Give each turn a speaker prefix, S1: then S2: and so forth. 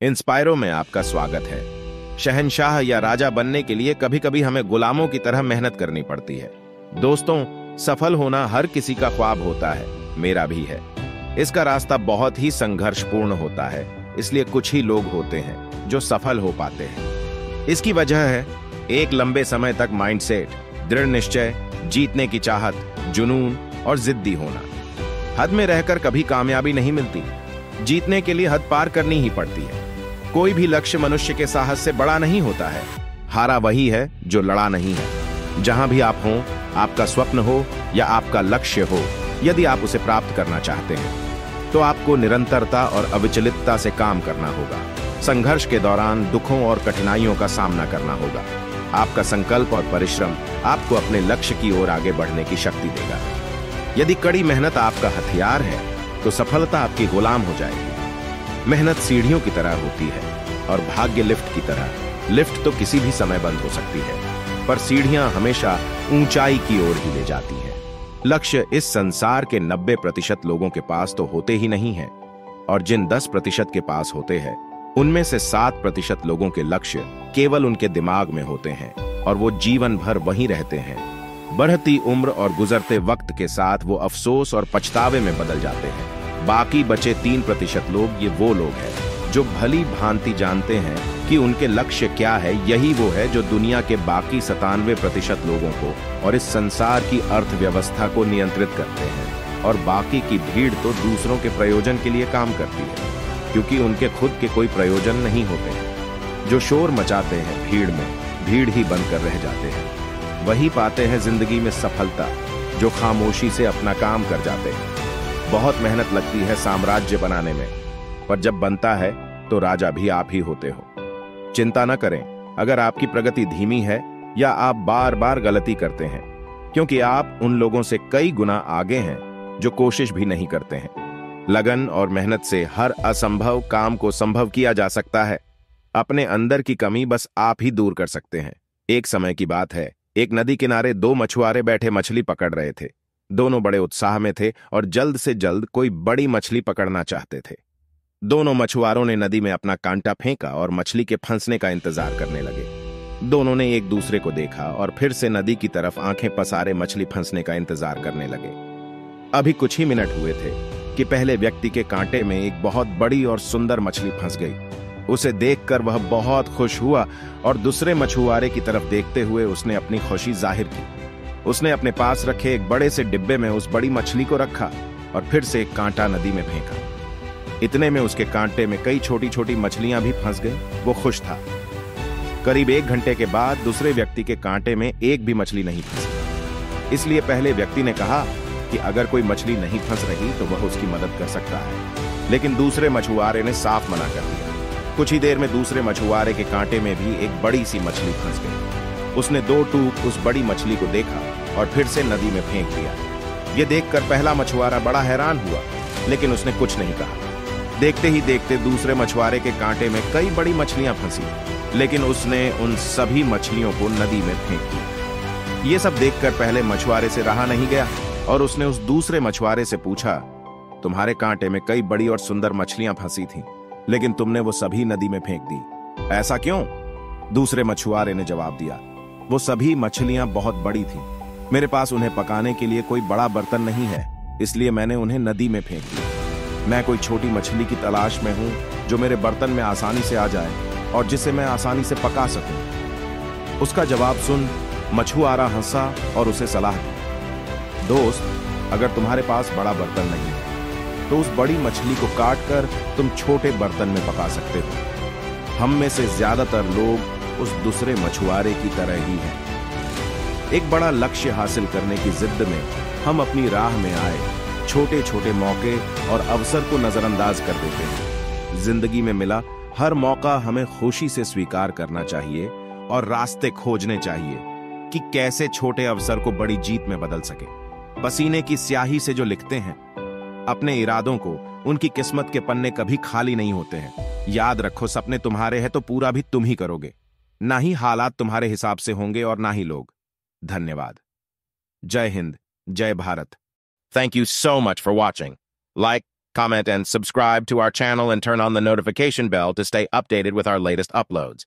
S1: इंस्पायरो में आपका स्वागत है। शहंशाह या राजा बनने के लिए कभी कभी हमें गुलामों की तरह मेहनत करनी पड़ती है। दोस्तों, सफल होना हर किसी का ख्वाब होता है, मेरा भी है। इसका रास्ता बहुत ही संघर्षपूर्ण होता है, इसलिए कुछ ही लोग होते हैं जो सफल हो पाते हैं। इसकी वजह है एक लंबे समय तक माइंडसेट, दृढ़ निश्चय, जीतने की चाहत, जुनून और जिद्दी होना। हद में रहकर कभी कामयाबी नहीं मिलती, जीतने के लिए हद पार करनी ही पड़ती है। कोई भी लक्ष्य मनुष्य के साहस से बड़ा नहीं होता है। हारा वही है जो लड़ा नहीं है। जहां भी आप हों, आपका स्वप्न हो या आपका लक्ष्य हो, यदि आप उसे प्राप्त करना चाहते हैं तो आपको निरंतरता और अविचलितता से काम करना होगा। संघर्ष के दौरान दुखों और कठिनाइयों का सामना करना होगा। आपका संकल्प और परिश्रम आपको अपने लक्ष्य की ओर आगे बढ़ने की शक्ति देगा। यदि कड़ी मेहनत आपका हथियार है तो सफलता आपकी गुलाम हो जाएगी। मेहनत सीढ़ियों की तरह होती है और भाग्य लिफ्ट की तरह। लिफ्ट तो किसी भी समय बंद हो सकती है, पर सीढ़ियां हमेशा ऊंचाई की ओर ही ले जाती हैं। लक्ष्य इस संसार के 90% लोगों के पास तो होते ही नहीं है, और जिन 10% के पास होते हैं उनमें से 7% लोगों के लक्ष्य केवल उनके दिमाग में होते हैं और वो जीवन भर वहीं रहते हैं। बढ़ती उम्र और गुजरते वक्त के साथ वो अफसोस और पछतावे में बदल जाते हैं। बाकी बचे 3% लोग, ये वो लोग हैं जो भली भांति जानते हैं कि उनके लक्ष्य क्या है। यही वो है जो दुनिया के बाकी 97% लोगों को और इस संसार की अर्थव्यवस्था को नियंत्रित करते हैं। और बाकी की भीड़ तो दूसरों के प्रयोजन के लिए काम करती है, क्योंकि उनके खुद के कोई प्रयोजन नहीं होते हैं। जो शोर मचाते हैं भीड़ में, भीड़ ही बनकर रह जाते हैं। वही पाते हैं जिंदगी में सफलता जो खामोशी से अपना काम कर जाते हैं। बहुत मेहनत लगती है साम्राज्य बनाने में, पर जब बनता है तो राजा भी आप ही होते हो। चिंता न करें अगर आपकी प्रगति धीमी है या आप बार बार गलती करते हैं, क्योंकि आप उन लोगों से कई गुना आगे हैं जो कोशिश भी नहीं करते हैं। लगन और मेहनत से हर असंभव काम को संभव किया जा सकता है। अपने अंदर की कमी बस आप ही दूर कर सकते हैं। एक समय की बात है, एक नदी किनारे 2 मछुआरे बैठे मछली पकड़ रहे थे। दोनों बड़े उत्साह में थे और जल्द से जल्द कोई बड़ी मछली पकड़ना चाहते थे। दोनों मछुआरों ने नदी में अपना कांटा फेंका और मछली के फंसने का इंतजार करने लगे। दोनों ने एक दूसरे को देखा और फिर से नदी की तरफ आंखें पसारे मछली फंसने का इंतजार करने लगे। अभी कुछ ही मिनट हुए थे कि पहले व्यक्ति के कांटे में एक बहुत बड़ी और सुंदर मछली फंस गई। उसे देखकर वह बहुत खुश हुआ और दूसरे मछुआरे की तरफ देखते हुए उसने अपनी खुशी जाहिर की। उसने अपने पास रखे एक बड़े से डिब्बे में उस बड़ी मछली को रखा और फिर से एक कांटा नदी में फेंका। इतने में उसके कांटे में कई छोटी छोटी मछलियां भी फंस गईं। वो खुश था। करीब 1 घंटे के बाद दूसरे व्यक्ति के कांटे में एक भी मछली नहीं फंसी। इसलिए पहले व्यक्ति ने कहा कि अगर कोई मछली नहीं फंस रही तो वह उसकी मदद कर सकता है, लेकिन दूसरे मछुआरे ने साफ मना कर दिया। कुछ ही देर में दूसरे मछुआरे के कांटे में भी एक बड़ी सी मछली फंस गई। उसने 2 टूक उस बड़ी मछली को देखा और फिर से नदी में फेंक दिया। यह देखकर पहला मछुआरा बड़ा हैरान हुआ, लेकिन उसने कुछ नहीं कहा। देखते ही देखते दूसरे मछुआरे के कांटे में कई बड़ी मछलियां फंसी, लेकिन उसने उन सभी मछलियों को नदी में फेंक दिया। ये सब देखकर पहले मछुआरे से रहा नहीं गया और उसने उस दूसरे मछुआरे से पूछा, तुम्हारे कांटे में कई बड़ी और सुंदर मछलियां फंसी थीं, लेकिन तुमने वो सभी नदी में फेंक दी, ऐसा क्यों? दूसरे मछुआरे ने जवाब दिया, वो सभी मछलियां बहुत बड़ी थीं। मेरे पास उन्हें पकाने के लिए कोई बड़ा बर्तन नहीं है, इसलिए मैंने उन्हें नदी में फेंक दिया। मैं कोई छोटी मछली की तलाश में हूं जो मेरे बर्तन में आसानी से आ जाए और जिसे मैं आसानी से पका सकूं। उसका जवाब सुन मछुआरा हंसा और उसे सलाह दी, दोस्त, अगर तुम्हारे पास बड़ा बर्तन नहीं है तो उस बड़ी मछली को काट कर तुम छोटे बर्तन में पका सकते हो। हम में से ज्यादातर लोग उस दूसरे मछुआरे की तरह ही हैं। एक बड़ा लक्ष्य हासिल करने की जिद में हम अपनी राह में आए छोटे छोटे मौके और अवसर को नजरअंदाज कर देते हैं। जिंदगी में मिला हर मौका हमें खुशी से स्वीकार करना चाहिए और रास्ते खोजने चाहिए कि कैसे छोटे अवसर को बड़ी जीत में बदल सके। पसीने की स्याही से जो लिखते हैं अपने इरादों को, उनकी किस्मत के पन्ने कभी खाली नहीं होते हैं। याद रखो, सपने तुम्हारे हैं तो पूरा भी तुम ही करोगे, ना ही हालात तुम्हारे हिसाब से होंगे और ना ही लोग। धन्यवाद। जय हिंद, जय Bharat. Thank you so much for watching. Like, comment, and subscribe to our channel and turn on the notification bell to stay updated with our latest uploads.